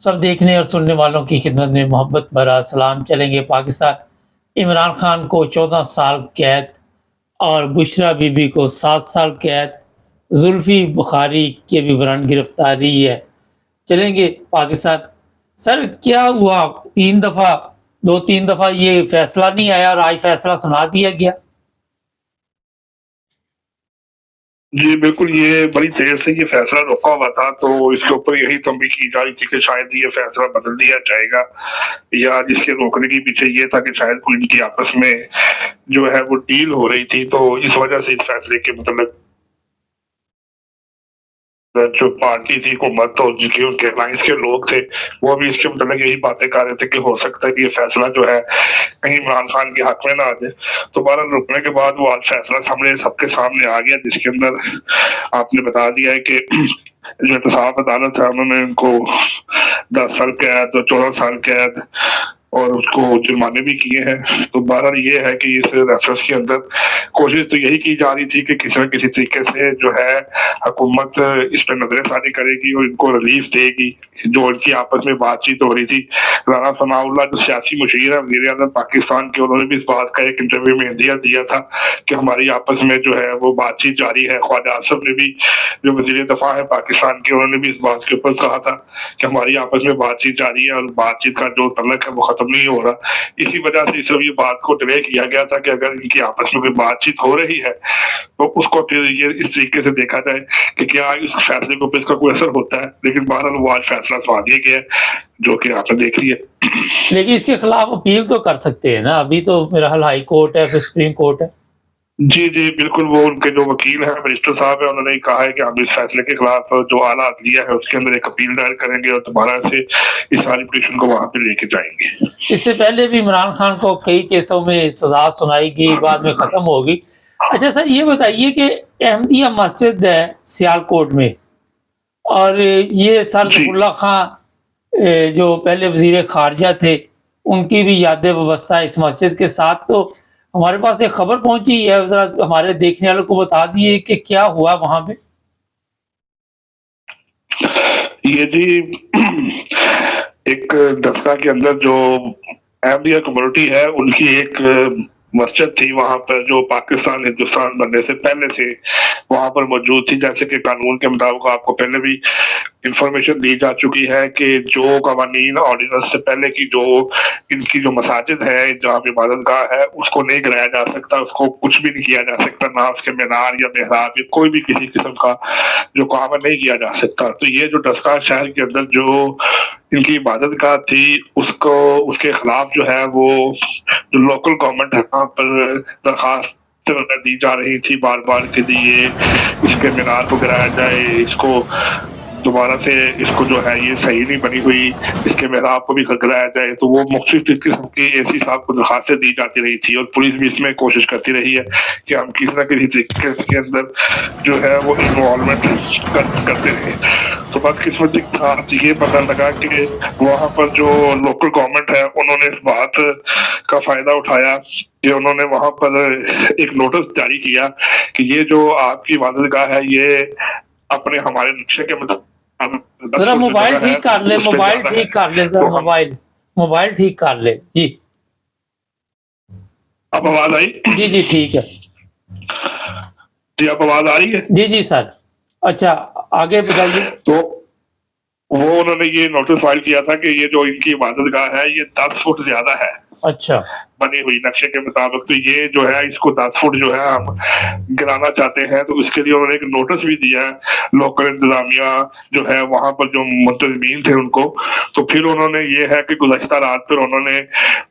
सब देखने और सुनने वालों की खिदमत में मोहब्बत भरा सलाम। चलेंगे पाकिस्तान, इमरान खान को 14 साल कैद और बुशरा बीबी को 7 साल कैद, जुल्फी बुखारी के विवरण गिरफ्तारी है। चलेंगे पाकिस्तान। सर क्या हुआ 3 दफ़ा 2-3 दफ़ा ये फैसला नहीं आया और आज फैसला सुना दिया गया? जी, बिल्कुल, ये बड़ी देर से ये फैसला रुका हुआ था, तो इसके ऊपर यही तंबीह की जा रही थी कि शायद ये फैसला बदल दिया जाएगा या जिसके रोकने के पीछे ये था कि शायद कोई इनकी आपस में जो है वो डील हो रही थी, तो इस वजह से इस फैसले के मतलब जो पार्टी थी हुकूमत और जिनके उनके अलायंस के लोग थे, वो भी इसके मतलब यही बातें कर रहे थे कि हो सकता है कि ये फैसला जो है कहीं इमरान खान के हक में ना आ जाए। तो बहरहाल रुकने के बाद वो आज फैसला सबके सामने आ गया, जिसके अंदर आपने बता दिया है कि जो इंतसाब अदालत है उन्होंने उनको 10 साल कैद और 14 साल कैद और उसको जुर्माने भी किए हैं। तो बहरहाल ये है कि इस रेफरेंस के अंदर कोशिश तो यही की जा रही थी कि किसी न किसी तरीके से जो है हुकूमत इस पर नजरसानी करेगी और इनको रिलीफ देगी। जो इनकी आपस में बातचीत हो रही थी, राना सनाउल्लाह जो सियासी मुशीर है वज़ीर-ए-आज़म पाकिस्तान के, उन्होंने भी इस बात का एक इंटरव्यू में दिया था कि हमारी आपस में जो है वो बातचीत जारी है। ख्वाजा आसिफ ने भी, जो वज़ीर दफ़ा है पाकिस्तान के, उन्होंने भी इस बात के ऊपर कहा था कि हमारी आपस में बातचीत जारी है और बातचीत का जो तल्लक है वो खत्म नहीं हो रहा। इसी वजह से सिर्फ ये बात को डिले किया गया था कि अगर इनकी आपस में कोई बातचीत हो रही है तो उसको फिर ये इस तरीके से देखा जाए कि क्या इस फैसले के ऊपर इसका कोई असर होता है। लेकिन बहरहाल वो आज फैसला सुना दिया गया है, जो कि आपने देख लिया। लेकिन इसके खिलाफ अपील तो कर सकते हैं ना, अभी तो मेरा ख्याल हाई कोर्ट है, फिर सुप्रीम कोर्ट है। जी, जी, बिल्कुल, वो उनके जो वकील हैं बैरिस्टर साहब हैं, उन्होंने कहा है कि हम इस फैसले के खिलाफ जो आला अदलिया है उसके अंदर एक अपील दायर करेंगे और दोबारा से इस सारी पिटीशन को वहाँ पे लेके जाएँगे। इससे पहले भी इमरान खान को कई केसों में सज़ा सुनाई गई, बाद में ख़त्म हो गई। अच्छा सर ये बताइए कि अहमदिया मस्जिद है सियालकोट में और ये सर जी। ज़फ़रुल्लाह खां जो पहले वज़ीर ख़ारिजा थे, उनकी भी यादें वाबस्ता है इस मस्जिद के साथ। तो हमारे पास एक खबर पहुँची है, ज़रा हमारे देखने वालों को बता दिए कि क्या हुआ वहाँ पे? ये जी एक दरगाह के अंदर जो अहमदिया कम्युनिटी है, उनकी एक मस्जिद थी वहाँ पर, जो पाकिस्तान हिंदुस्तान बनने से पहले से वहाँ पर मौजूद थी। जैसे कि कानून के मुताबिक आपको पहले भी इंफॉर्मेशन दी जा चुकी है कि जो कवानीन ऑर्डिनेंस से पहले की जो इनकी जो मसाजिद है, जहाँ पे इबादतगाह है, उसको नहीं गिराया जा सकता, उसको कुछ भी नहीं किया जा सकता, ना उसके मीनार या मेहराब या कोई भी किसी किस्म का जो काम है नहीं किया जा सकता। तो ये जो दरगाह शहर के अंदर जो इनकी इबादतगाह थी, उसको उसके खिलाफ जो है वो जो लोकल गवर्नमेंट है वहाँ पर दरखास्त दी जा रही थी बार-बार कि ये इसके मीनार को गिराया जाए, इसको दोबारा से इसको जो है ये सही नहीं बनी हुई, इसके मेहराब को भी गिराया जाए। तो वो मुख्तलिफ किस्म की एसी साहब को दरखास्तें दी जाती रही थी और पुलिस भी इसमें कोशिश करती रही है कि हम किसी न किसी तरीके के अंदर जो है वो इन्वॉल्वमेंट करते रहे। तो बदकिस्मती के साथ ये पता लगा कि वहाँ पर जो लोकल गवर्नमेंट है उन्होंने इस बात का फायदा उठाया कि उन्होंने वहाँ पर एक नोटिस जारी किया कि ये जो आपकी इबादतगाह है ये अपने हमारे नक्शे के मुताबिक ज़रा मोबाइल ठीक कर ले, मोबाइल ठीक कर ले सर, मोबाइल ठीक कर ले। जी। अब आवाज़ आई? जी, जी, ठीक है। जी, अब आवाज़ आ रही है? जी, जी सर। अच्छा, आगे बताइए। तो वो उन्होंने ये नोटिस फाइल किया था कि ये जो इनकी इबादतगाह है ये 10 फुट ज़्यादा है। अच्छा। बनी हुई नक्शे के मुताबिक, तो ये जो है इसको 10 फुट जो है हम गिराना चाहते हैं। तो इसके लिए उन्होंने एक नोटिस भी दिया है लोकल इंतजामिया जो है वहाँ पर जो मुंतज़मीन थे उनको। तो फिर उन्होंने ये है कि गुज़श्ता रात फिर उन्होंने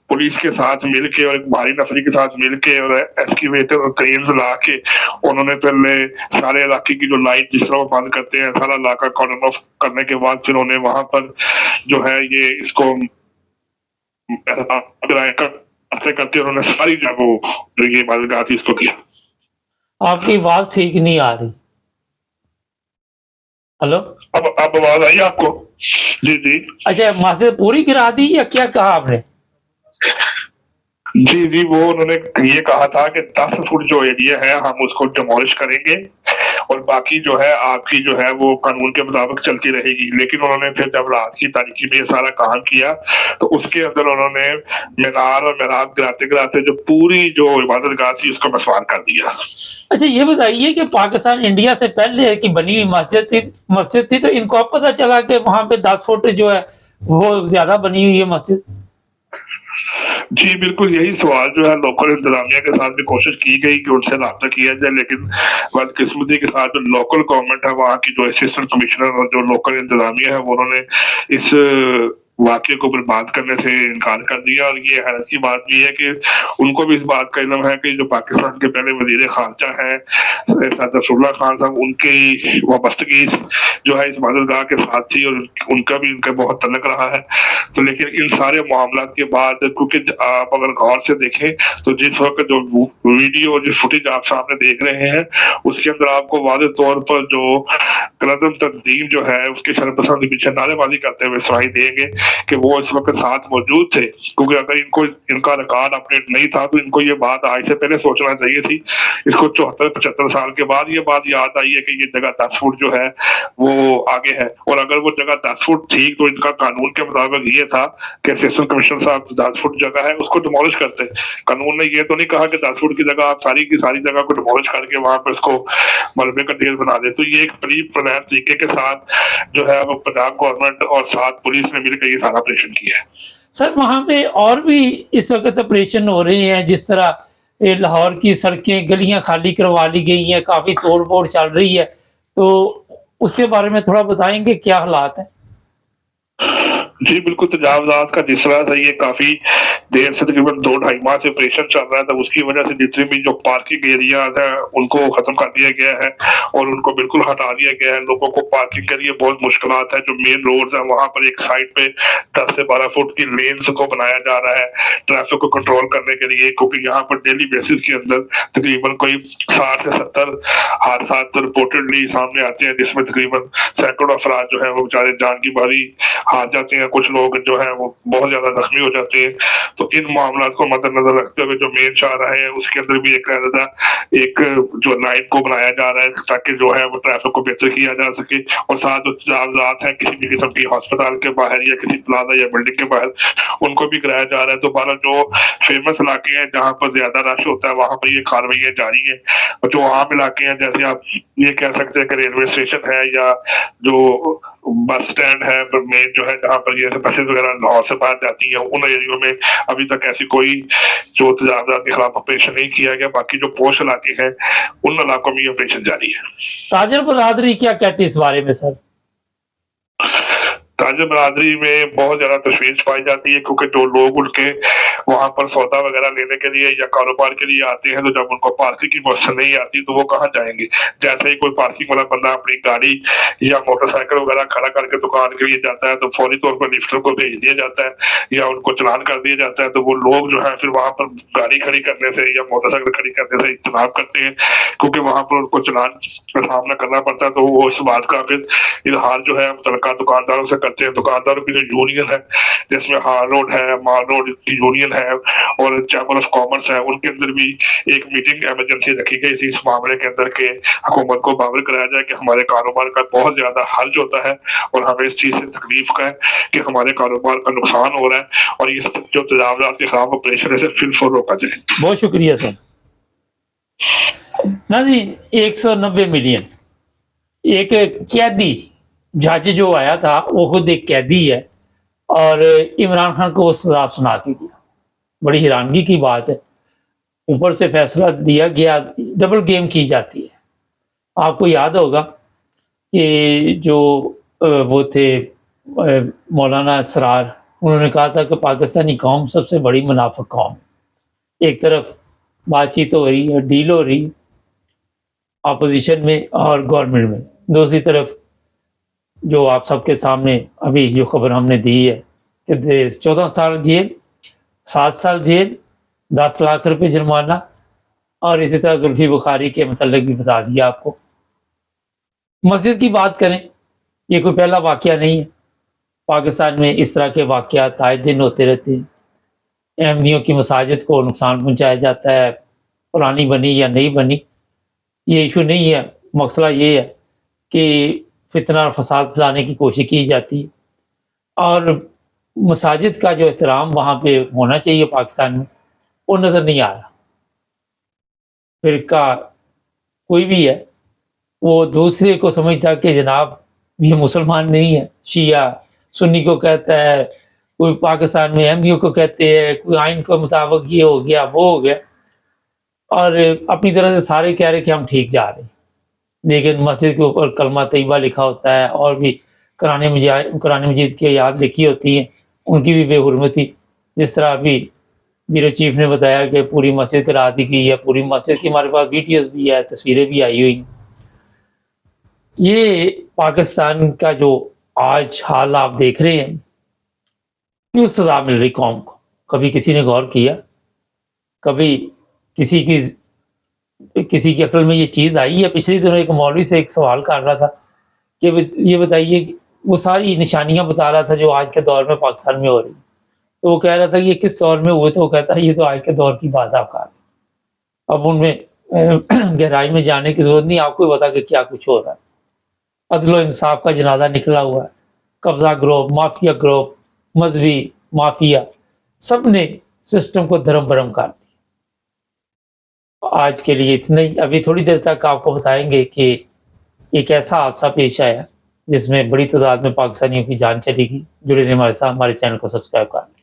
पुलिस के साथ मिलके और एक भारी नफरी के साथ मिलके और एक्सकैवेटर और क्रेन्स ला के उन्होंने पहले सारे इलाके की जो लाइट जिस तरह वो बंद करते हैं, सारा इलाका कॉर्डन ऑफ करने के बाद फिर उन्होंने वहाँ पर जो है ये इसको करते उन्होंने सारी जगह जो ये इबादतगाह थी इसको किया। आपकी आवाज़ ठीक नहीं आ रही। हेलो? अब आवाज़ आई आपको? जी, जी। अच्छा, मस्जिद पूरी गिरा दी या क्या कहा आपने? जी, जी, वो उन्होंने ये कहा था कि 10 फुट जो एरिया है हम उसको डिमोलिश करेंगे और बाकी जो है आपकी जो है वो कानून के मुताबिक चलती रहेगी। लेकिन उन्होंने फिर जब रात की तारीकी में ये सारा काम किया तो उसके अंदर उन्होंने मीनार और मेहराब गिराते-गिराते जो पूरी जो इबादतगाह थी उसको मसवार कर दिया। अच्छा ये बताइए कि पाकिस्तान इंडिया से पहले की बनी हुई मस्जिद थी तो इनको अब पता चला कि वहाँ पे 10 फुट जो है वो ज़्यादा बनी हुई है मस्जिद? जी, बिल्कुल यही सवाल जो है लोकल इंतज़ामिया के साथ भी कोशिश की गई कि उनसे राब्ता किया जाए, लेकिन बदकिस्मती के साथ जो लोकल गवर्नमेंट है वहाँ की जो असिस्टेंट कमिश्नर और जो लोकल इंतज़ामिया है वो उन्होंने इस वाक़ये को बर्बाद करने से इनकार कर दिया। और ये हैरत की बात भी है कि उनको भी इस बात का इल्म है कि जो पाकिस्तान के पहले वज़ीर ख़ारजा हैं सैयद नसरुल्लाह खान साहब उनकी वाबस्तगी जो है इस इबादतगाह के साथ थी और उनका भी इनका बहुत तल्लुक रहा है। तो लेकिन इन सारे मामलात के बाद क्योंकि आप अगर गौर से देखें तो जिस वक़्त जो वीडियो जो फुटेज आप सामने देख रहे हैं उसके अंदर आपको वाज़ेह तौर पर जो कलदम तंजीम जो है उसके शरपसंद के पीछे नारेबाजी करते हुए सुनाई देंगे कि वो इस वक़्त साथ मौजूद थे। क्योंकि अगर इनको इनका रिकॉर्ड अपडेट नहीं था तो इनको ये बात आज से पहले सोचना चाहिए थी। इसको 74-75 साल के बाद ये बात याद आई है कि ये जगह 10 फुट जो है वो आगे है। और अगर वो जगह 10 फुट थी तो इनका कानून के मुताबिक ये था कि असिस्टेंट कमिश्नर साहब 10 फुट जगह है उसको डिमोलिश करते। कानून ने ये तो नहीं कहा कि 10 फुट की जगह आप सारी की सारी जगह को डिमोलिश करके वहाँ पर इसको मलबे का ढेर बना दे। तो ये एक प्री प्लान तरीके के साथ जो है वो पंजाब गवर्नमेंट और साथ पुलिस ने मिलकर ये सारा ऑपरेशन किया है। सर वहाँ पे और भी इस वक़्त ऑपरेशन हो रहे हैं जिस तरह लाहौर की सड़कें, गलियाँ खाली करवा ली गई हैं, काफ़ी तोड़-फोड़ चल रही है। तो उसके बारे में थोड़ा बताएँगे क्या हालात हैं? जी, बिल्कुल तजावज़ात का जिस तरह से ये काफ़ी देर से तकरीबन 2 ढाई माह से ऑपरेशन चल रहा है तो उसकी वजह से जितने भी जो पार्किंग एरियाज़ हैं उनको ख़त्म कर दिया गया है और उनको बिल्कुल हटा दिया गया है। लोगों को पार्किंग के लिए बहुत मुश्किलात है। जो मेन रोड्स हैं वहाँ पर एक साइड पे 10 से 12 फुट की लेन्स को बनाया जा रहा है ट्रैफिक को कंट्रोल करने के लिए, क्योंकि यहाँ पर डेली बेसिस के अंदर तकरीबन कोई 60 से 70 हादसात रिपोर्टेडली सामने आते हैं जिसमें तकरीबन सैकड़ों अफराद जो है वो बेचारे जान की बाजी हार जाते हैं। कुछ लोग जो है वो बहुत ज्यादा जख्मी हो जाते हैं। तो इन मामला को मद्देनजर रखते हुए जो मेन शाहराह है उसके अंदर भी एक जो लाइन को बनाया जा रहा है ताकि जो है वो ट्रैफिक को बेहतर किया जा सके। और साथ जो तजावज़ात हैं किसी भी किस्म की अस्पताल के बाहर या किसी प्लाजा या बिल्डिंग के बाहर उनको भी कराया जा रहा है। तो बारह जो फेमस इलाके हैं जहाँ पर ज्यादा रश होता है वहाँ पर ये कार्रवाइयाँ जारी है। और जो आम इलाके हैं जैसे आप ये कह सकते हैं कि रेलवे स्टेशन है या जो बस स्टैंड है मेन जो है जहाँ पर ये बसेस वगैरह लाहौर से बाहर जाती हैं उन एरियो में अभी तक ऐसी कोई जो तजावज़ात के खिलाफ ऑपरेशन नहीं किया गया। बाकी जो पोश इलाके हैं उन इलाकों में ये ऑपरेशन जारी है। ताजर बरादरी क्या कहती है इस बारे में सर? ताजर बरादरी में बहुत ज्यादा तशवीश पाई जाती है क्योंकि जो लोग उनके वहाँ पर सौदा वगैरह लेने के लिए या कारोबार के लिए आते हैं तो जब उनको पार्किंग की मौसम नहीं आती तो वो कहाँ जाएंगे। जैसे ही कोई पार्किंग वाला बंदा अपनी गाड़ी या मोटरसाइकिल वगैरह खड़ा करके दुकान के लिए जाता है तो फौरी तौर पर लिफ्टर को भेज दिया जाता है या उनको चलान कर दिया जाता है। तो वो लोग जो है फिर वहाँ पर गाड़ी खड़ी करने से या मोटरसाइकिल खड़ी करने से इज्तनाब करते हैं क्योंकि वहाँ पर उनको चलान का सामना करना पड़ता है। तो वो इस बात का फिर इजहार जो है मुतल्लिका दुकानदारों से करते हैं। दुकानदारों की जो यूनियन है जिसमें हार रोड है, माल रोड की यूनियन है और चैम्बर ऑफ कॉमर्स है उनके अंदर भी एक मीटिंग इमरजेंसी रखी गई थी इस मामले के अंदर के हुकूमत को बावर कराया जाए कि हमारे कारोबार का बहुत ज्यादा हर्ज होता है और हमें इस चीज से तकलीफ का है कि हमारे कारोबार का नुकसान हो रहा है और इस जो तजावज़ात के खिलाफ ऑपरेशन है फिलफोर रोका जाए। बहुत शुक्रिया सर। ना जी 190 मिलियन एक कैदी जज जो आया था वो खुद एक कैदी है और इमरान खान को वो सजा सुना के गया। बड़ी हैरानगी की बात है। ऊपर से फैसला दिया गया, डबल गेम की जाती है। आपको याद होगा कि जो वो थे मौलाना असरार, उन्होंने कहा था कि पाकिस्तानी कौम सबसे बड़ी मुनाफिक कौम। एक तरफ बातचीत हो रही है, डील हो रही अपोजिशन में और गवर्नमेंट में, दूसरी तरफ जो आप सबके सामने अभी जो खबर हमने दी है कि 14 साल जेल, 7 साल जेल, 10 लाख रुपए जुर्माना और इसी तरह जुल्फी बुखारी के मतलब भी बता दिया आपको। मस्जिद की बात करें, ये कोई पहला वाकया नहीं है। पाकिस्तान में इस तरह के वाकयात आए दिन होते रहते हैं। अहमदियों की मसाजिद को नुकसान पहुंचाया जाता है, पुरानी बनी या नहीं बनी ये इशू नहीं है। मसला ये है कि फितना और फसाद फैलाने की कोशिश की जाती है और मसाजिद का जो एहतराम वहाँ पे होना चाहिए पाकिस्तान में, वो नज़र नहीं आ रहा। फ़िरका कोई भी है, वो दूसरे को समझता है कि जनाब ये मुसलमान नहीं है, शिया सुन्नी को कहता है, कोई पाकिस्तान में अहमदियों को कहते हैं, कोई आइन के मुताबिक ये हो गया, वो हो गया और अपनी तरह से सारे कह रहे हैं कि हम ठीक जा रहे हैं। लेकिन मस्जिद के ऊपर कलमा तैयबा लिखा होता है और भी कुरान मजीद की आयत लिखी होती हैं, उनकी भी बेहुरमती। जिस तरह अभी ब्यूरो चीफ ने बताया कि पूरी मस्जिद करा दी गई है, पूरी मस्जिद की हमारे पास वीडियोज़ भी है, तस्वीरें भी आई हुई हैं। ये पाकिस्तान का जो आज हाल आप देख रहे हैं, क्यों सज़ा मिल रही कौम को? कभी किसी ने गौर किया? कभी किसी की अक्ल में ये चीज़ आई है? पिछले दिनों एक मौलवी से एक सवाल कर रहा था कि ये बताइए कि वो सारी निशानियाँ बता रहा था जो आज के दौर में पाकिस्तान में हो रही। तो वो कह रहा था कि ये किस दौर में हुए? तो वो कहता है ये तो आज के दौर की बात आप कर रहे हैं। अब उनमें गहराई में जाने की ज़रूरत नहीं, आपको ही पता कि क्या कुछ हो रहा है। अदल व इंसाफ का जनाज़ा निकला हुआ है। कब्ज़ा ग्रुप, माफिया ग्रुप, मज़हबी माफिया, सब ने सिस्टम को धर्म-भरम कर दिया। आज के लिए इतना ही। अभी थोड़ी देर तक आपको बताएँगे कि एक ऐसा हादसा पेश आया, जिसमें बड़ी तादाद में पाकिस्तानियों की जान चली गई। जुड़े रहिए हमारे साथ, हमारे चैनल को सब्सक्राइब कर लें।